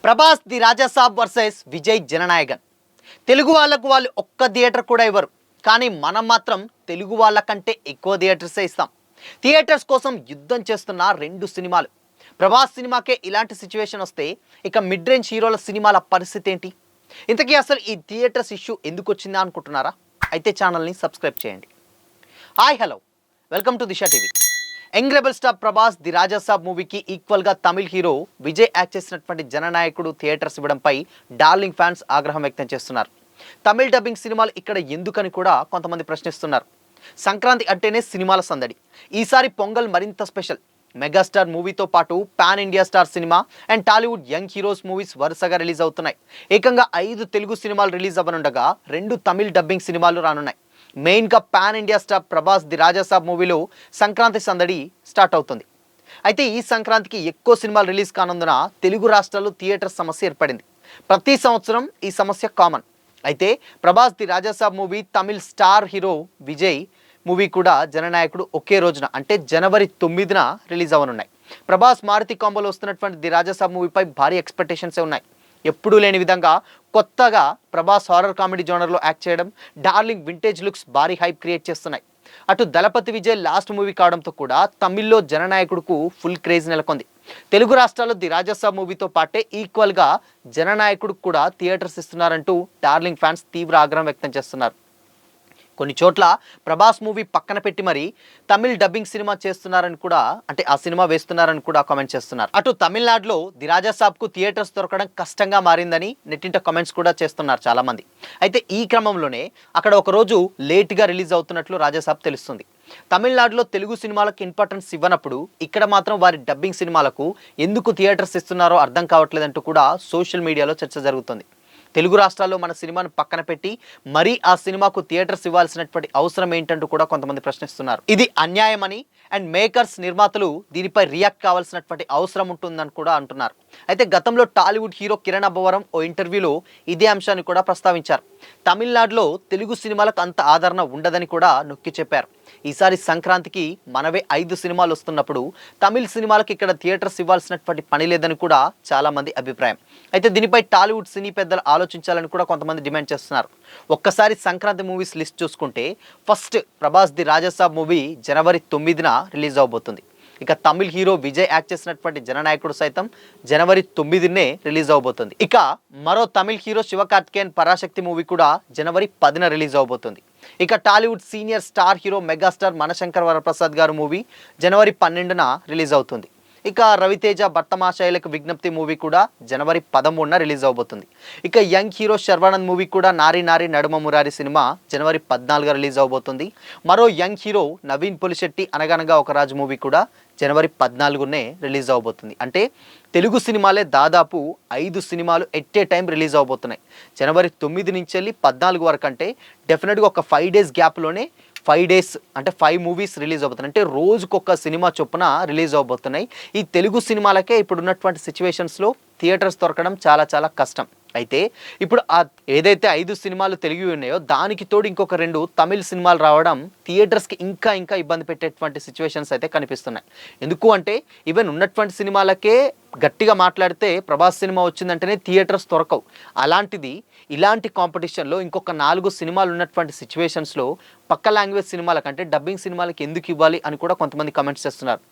Prabhas the Rajasaab versus Vijay Jananayagan. Telugu వాళ్ళకు వాళ్ళు ఒక్క థియేటర్ కూడా ఇవ్వరు, కానీ మనం మాత్రం తెలుగు వాళ్ళకంటే ఎక్కువ థియేటర్సే ఇస్తాం. థియేటర్స్ కోసం యుద్ధం చేస్తున్న రెండు సినిమాలు. ప్రభాస్ సినిమాకే ఇలాంటి సిచ్యువేషన్ వస్తే ఇక మిడ్ రేంజ్ హీరోల సినిమాల పరిస్థితి ఏంటి? ఇంతకీ అసలు ఈ థియేటర్స్ ఇష్యూ ఎందుకు వచ్చిందా అనుకుంటున్నారా? అయితే ఛానల్ని సబ్స్క్రైబ్ చేయండి. Hi hello, welcome to Disha TV. Young rebel star Prabhas the Raja Saab మూవీకి ఈక్వల్గా తమిళ్ హీరో విజయ్ యాక్ట్ చేసినటువంటి జననాయకుడు థియేటర్స్ ఇవ్వడంపై డార్లింగ్ ఫ్యాన్స్ ఆగ్రహం వ్యక్తం చేస్తున్నారు. తమిళ్ డబ్బింగ్ సినిమాలు ఇక్కడ ఎందుకని కూడా కొంతమంది ప్రశ్నిస్తున్నారు. సంక్రాంతి అంటేనే సినిమాల సందడి. ఈసారి పొంగల్ మరింత స్పెషల్. మెగాస్టార్ మూవీతో పాటు pan India star cinema and Tollywood young heroes movies వరుసగా రిలీజ్ అవుతున్నాయి. ఏకంగా 5 తెలుగు సినిమాలు రిలీజ్ అవ్వనుండగా 2 తమిళ్ డబ్బింగ్ సినిమాలు రానున్నాయి. మెయిన్గా pan India star Prabhas the Raja Saab మూవీలో సంక్రాంతి సందడి స్టార్ట్ అవుతుంది. అయితే ఈ సంక్రాంతికి ఎక్కువ సినిమాలు రిలీజ్ కానందున తెలుగు రాష్ట్రాల్లో థియేటర్ సమస్య ఏర్పడింది. ప్రతి సంవత్సరం ఈ సమస్య కామన్. అయితే Prabhas the Raja Saab movie, Tamil star hero Vijay movie కూడా జననాయకుడు ఒకే రోజున అంటే జనవరి 9న రిలీజ్ అవ్వనున్నాయి. ప్రభాస్ మారుతి కాంబోలో వస్తున్నటువంటి ది రాజాసాబ్ మూవీపై భారీ ఎక్స్పెక్టేషన్సే ఉన్నాయి. ఎప్పుడూ లేని విధంగా కొత్తగా ప్రభాస్ హారర్ కామెడీ జోనర్లో యాక్ట్ చేయడం, డార్లింగ్ వింటేజ్ లుక్స్ భారీ హైప్ క్రియేట్ చేస్తున్నాయి. అటు దళపతి విజయ్ లాస్ట్ మూవీ కావడంతో కూడా తమిళ్లో జననాయకుడుకు ఫుల్ క్రేజ్ నెలకొంది. తెలుగు రాష్ట్రాల్లో ది రాజాసాబ్ మూవీతో పాటే ఈక్వల్గా జననాయకుడికి కూడా థియేటర్స్ ఇస్తున్నారంటూ డార్లింగ్ ఫ్యాన్స్ తీవ్ర ఆగ్రహం వ్యక్తం చేస్తున్నారు. కొన్ని చోట్ల ప్రభాస్ మూవీ పక్కన పెట్టి మరి తమిళ్ డబ్బింగ్ సినిమా చేస్తున్నారని కూడా, అంటే ఆ సినిమా వేస్తున్నారని కూడా కామెంట్ చేస్తున్నారు. అటు తమిళనాడులో ది రాజాసాబ్కు థియేటర్స్ దొరకడం కష్టంగా మారిందని నెట్టింట కామెంట్స్ కూడా చేస్తున్నారు చాలామంది. అయితే ఈ క్రమంలోనే అక్కడ ఒకరోజు లేట్గా రిలీజ్ అవుతున్నట్లు రాజాసాబ్ తెలుస్తుంది. తమిళనాడులో తెలుగు సినిమాలకు ఇంపార్టెన్స్ ఇవ్వనప్పుడు ఇక్కడ మాత్రం వారి డబ్బింగ్ సినిమాలకు ఎందుకు థియేటర్స్ ఇస్తున్నారో అర్థం కావట్లేదంటూ కూడా సోషల్ మీడియాలో చర్చ జరుగుతుంది. తెలుగు రాష్ట్రాల్లో మన సినిమాను పక్కన పెట్టి మరీ ఆ సినిమాకు థియేటర్స్ ఇవ్వాల్సినటువంటి అవసరం ఏంటంటూ కూడా కొంతమంది ప్రశ్నిస్తున్నారు. ఇది అన్యాయమని అండ్ మేకర్స్, నిర్మాతలు దీనిపై రియాక్ట్ కావాల్సినటువంటి అవసరం ఉంటుందని కూడా అంటున్నారు. అయితే గతంలో టాలీవుడ్ హీరో కిరణ్ అబ్బవరం ఓ ఇంటర్వ్యూలో ఇదే అంశాన్ని కూడా ప్రస్తావించారు. తమిళనాడులో తెలుగు సినిమాలకు అంత ఆదరణ ఉండదని కూడా నొక్కి చెప్పారు. ఈసారి సంక్రాంతికి మనవే 5 సినిమాలు వస్తున్నప్పుడు తమిళ సినిమాలకు ఇక్కడ థియేటర్స్ ఇవ్వాల్సినటువంటి పని లేదని కూడా చాలామంది అభిప్రాయం. అయితే దీనిపై టాలీవుడ్ సినీ పెద్దలు ఆలోచించాలని కూడా కొంతమంది డిమాండ్ చేస్తున్నారు. ఒక్కసారి సంక్రాంతి మూవీస్ లిస్ట్ చూసుకుంటే first Prabhas the Raja Saab movie జనవరి 9న రిలీజ్ అవబోతుంది. ఇక తమిళ్ హీరో విజయ్ యాక్ట్ చేసినటువంటి జననాయకుడు సైతం జనవరి 9నే రిలీజ్ అవబోతుంది. ఇక మరో తమిళ్ హీరో శివకార్తికేయన్ పరాశక్తి మూవీ కూడా జనవరి 10న రిలీజ్ అవబోతుంది. ఇక Tollywood senior star hero megastar Manashankar Varaprasad గారు మూవీ జనవరి 12న రిలీజ్ అవుతుంది. ఇక రవితేజ భర్తమాశైలకు విజ్ఞప్తి మూవీ కూడా జనవరి 13న రిలీజ్ అవబోతుంది. ఇక యంగ్ హీరో శర్వానంద్ మూవీ కూడా నారి నారి నడుమ మురారి సినిమా జనవరి 14న రిలీజ్ అవబోతుంది. మరో యంగ్ హీరో నవీన్ పొలిశెట్టి అనగనగా ఒక రాజు మూవీ కూడా జనవరి 14నే రిలీజ్ అవబోతుంది. అంటే తెలుగు సినిమాలే దాదాపు 5 సినిమాలు ఎట్ ఏ టైం రిలీజ్ అవబోతున్నాయి. జనవరి 9 నుంచి వెళ్ళి 14 వరకు, అంటే డెఫినెట్గా ఒక 5 డేస్ గ్యాప్లోనే 5 డేస్ అంటే 5 మూవీస్ రిలీజ్ అవబోతున్నాయి. అంటే రోజుకొక సినిమా చొప్పున రిలీజ్ అవబోతున్నాయి. ఈ తెలుగు సినిమాలకే ఇప్పుడు ఉన్నటువంటి సిచ్యువేషన్స్లో థియేటర్స్ దొరకడం చాలా చాలా కష్టం. అయితే ఇప్పుడు ఏదైతే 5 సినిమాలు తెలుగు ఉన్నాయో దానికి తోడు ఇంకొక 2 తమిళ్ సినిమాలు రావడం థియేటర్స్కి ఇంకా ఇబ్బంది పెట్టేటువంటి సిచ్యువేషన్స్ అయితే కనిపిస్తున్నాయి. ఎందుకు అంటే ఈవెన్ ఉన్నటువంటి సినిమాలకే గట్టిగా మాట్లాడితే ప్రభాస్ సినిమా వచ్చిందంటేనే థియేటర్స్ దొరకవు. అలాంటిది ఇలాంటి కాంపిటీషన్లో ఇంకొక 4 సినిమాలు ఉన్నటువంటి సిచ్యువేషన్స్లో పక్క లాంగ్వేజ్ సినిమాలకు అంటే డబ్బింగ్ సినిమాలకు ఎందుకు ఇవ్వాలి అని కూడా కొంతమంది కమెంట్స్ చేస్తున్నారు.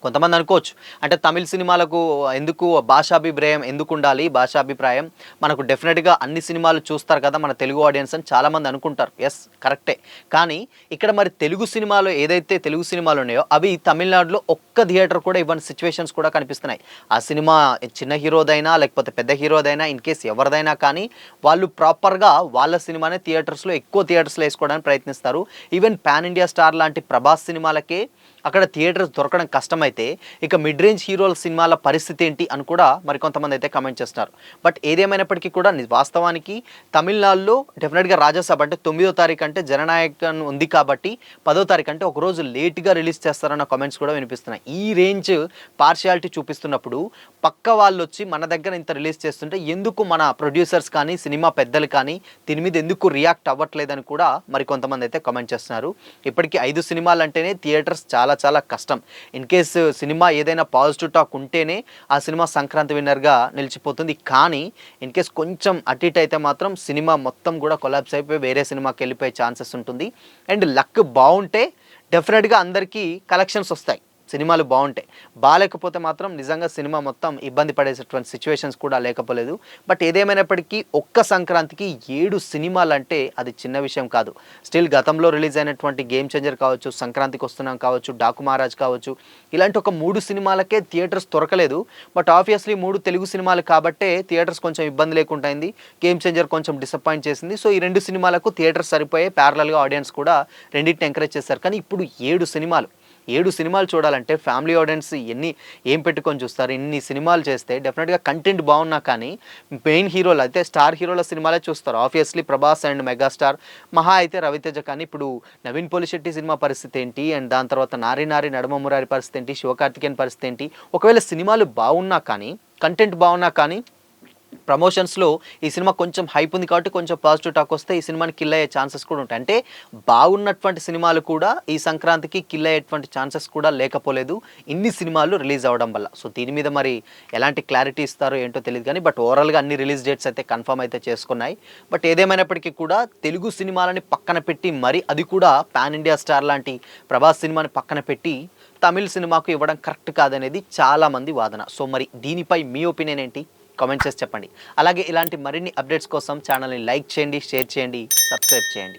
కొంతమంది అనుకోవచ్చు, అంటే తమిళ సినిమాలకు ఎందుకు భాషాభిప్రాయం ఎందుకు ఉండాలి, భాషాభిప్రాయం మనకు డెఫినెట్గా అన్ని సినిమాలు చూస్తారు కదా మన తెలుగు ఆడియన్స్ అని చాలామంది అనుకుంటారు. ఎస్, కరెక్టే. కానీ ఇక్కడ మరి తెలుగు సినిమాలు ఏదైతే తెలుగు సినిమాలు ఉన్నాయో అవి తమిళనాడులో ఒక్క థియేటర్ కూడా ఇవ్వని సిచ్యువేషన్స్ కూడా కనిపిస్తున్నాయి. ఆ సినిమా చిన్న హీరోదైనా లేకపోతే పెద్ద హీరోదైనా ఇన్ కేస్ ఎవరిదైనా కానీ వాళ్ళు ప్రాపర్గా వాళ్ళ సినిమానే థియేటర్స్లో ఎక్కువ థియేటర్స్లో వేసుకోవడానికి ప్రయత్నిస్తారు. ఈవెన్ పాన్ ఇండియా స్టార్ లాంటి ప్రభాస్ సినిమాలకే అక్కడ థియేటర్స్ దొరకడం కష్టమైతే ఇక మిడ్ రేంజ్ హీరోల సినిమాల పరిస్థితి ఏంటి అని కూడా మరి కొంతమంది అయితే కామెంట్ చేస్తున్నారు. బట్ ఏదేమైనప్పటికీ కూడా వాస్తవానికి తమిళనాడులో డెఫినెట్గా రాజాసాబ్ అంటే 9వ తారీఖు అంటే జననాయకన్ ఉంది కాబట్టి 10వ తారీఖు అంటే ఒకరోజు లేట్గా రిలీజ్ చేస్తారన్న కామెంట్స్ కూడా వినిపిస్తున్నాయి. ఈ రేంజ్ పార్షియాలిటీ చూపిస్తున్నప్పుడు పక్క వాళ్ళు వచ్చి మన దగ్గర ఇంత రిలీజ్ చేస్తుంటే ఎందుకు మన ప్రొడ్యూసర్స్ కానీ సినిమా పెద్దలు కానీ దీని మీద ఎందుకు రియాక్ట్ అవ్వట్లేదని కూడా మరి కొంతమంది అయితే కామెంట్ చేస్తున్నారు. ఇప్పటికీ 5 సినిమాలు అంటేనే థియేటర్స్ చాలా చాలా చాలా కష్టం. ఇన్ కేస్ సినిమా ఏదైనా పాజిటివ్ టాక్ ఉంటేనే ఆ సినిమా సంక్రాంతి విన్నర్గా నిలిచిపోతుంది. కానీ ఇన్ కేస్ కొంచెం అటు ఇటు అయితే మాత్రం సినిమా మొత్తం కూడా కొలాప్స్ అయిపోయి వేరే సినిమాకి వెళ్ళిపోయే ఛాన్సెస్ ఉంటుంది. అండ్ లక్ బాగుంటే డెఫినెట్గా అందరికీ కలెక్షన్స్ వస్తాయి సినిమాలు బాగుంటాయి. బాగాలేకపోతే మాత్రం నిజంగా సినిమా మొత్తం ఇబ్బంది పడేసేటువంటి సిచ్యువేషన్స్ కూడా లేకపోలేదు. బట్ ఏదేమైనప్పటికీ ఒక్క సంక్రాంతికి 7 సినిమాలు అంటే అది చిన్న విషయం కాదు. స్టిల్ గతంలో రిలీజ్ అయినటువంటి గేమ్ చేంజర్ కావచ్చు, సంక్రాంతికి వస్తున్నాం కావచ్చు, డాకు మహారాజ్ కావచ్చు, ఇలాంటి ఒక 3 సినిమాలకే థియేటర్స్ దొరకలేదు. బట్ ఆబ్వియస్లీ 3 తెలుగు సినిమాలు కాబట్టే థియేటర్స్ కొంచెం ఇబ్బంది లేకుండా అయింది. గేమ్ చేంజర్ కొంచెం డిసప్పాయింట్ చేసింది. సో ఈ 2 సినిమాలకు థియేటర్స్ సరిపోయే, ప్యారలల్గా ఆడియన్స్ కూడా రెండింటిని ఎంకరేజ్ చేశారు. కానీ ఇప్పుడు 7 సినిమాలు చూడాలంటే ఫ్యామిలీ ఆడియన్స్ ఏం పెట్టుకొని చూస్తారు? ఇన్ని సినిమాలు చేస్తే డెఫినెట్గా కంటెంట్ బాగున్నా కానీ మెయిన్ హీరోలు అయితే స్టార్ హీరోల సినిమాలే చూస్తారు. ఆబ్వియస్లీ ప్రభాస్ అండ్ మెగాస్టార్, మహా అయితే రవితేజ. కానీ ఇప్పుడు నవీన్ పోలిశెట్టి సినిమా పరిస్థితి ఏంటి, అండ్ దాని తర్వాత నారి నారి నడుమ మురారి పరిస్థితి ఏంటి, శివకార్తికేయన్ పరిస్థితి ఏంటి? ఒకవేళ సినిమాలు బాగున్నా కానీ, కంటెంట్ బాగున్నా కానీ, ప్రమోషన్స్లో ఈ సినిమా కొంచెం హైప్ ఉంది కాబట్టి కొంచెం పాజిటివ్ టాక్ వస్తే ఈ సినిమాని కిల్ అయ్యే ఛాన్సెస్ కూడా ఉంటాయి. అంటే బాగున్నటువంటి సినిమాలు కూడా ఈ సంక్రాంతికి కిల్ అయ్యేటువంటి ఛాన్సెస్ కూడా లేకపోలేదు, ఇన్ని సినిమాలు రిలీజ్ అవ్వడం వల్ల. సో దీని మీద మరి ఎలాంటి క్లారిటీ ఇస్తారో ఏంటో తెలియదు. కానీ బట్ ఓవరాల్గా అన్ని రిలీజ్ డేట్స్ అయితే కన్ఫర్మ్ అయితే చేసుకున్నాయి. బట్ ఏదేమైనప్పటికీ కూడా తెలుగు సినిమాలని పక్కన పెట్టి, మరి అది కూడా పాన్ ఇండియా స్టార్ లాంటి ప్రభాస్ సినిమాని పక్కన పెట్టి తమిళ సినిమాకు ఇవ్వడం కరెక్ట్ కాదనేది చాలామంది వాదన. సో మరి దీనిపై మీ ఒపీనియన్ ఏంటి? కామెంట్ చేసి చెప్పండి. అలాగే ఇలాంటి మరిన్ని అప్డేట్స్ కోసం ఛానల్ని లైక్ చేయండి, షేర్ చేయండి, సబ్స్క్రైబ్ చేయండి.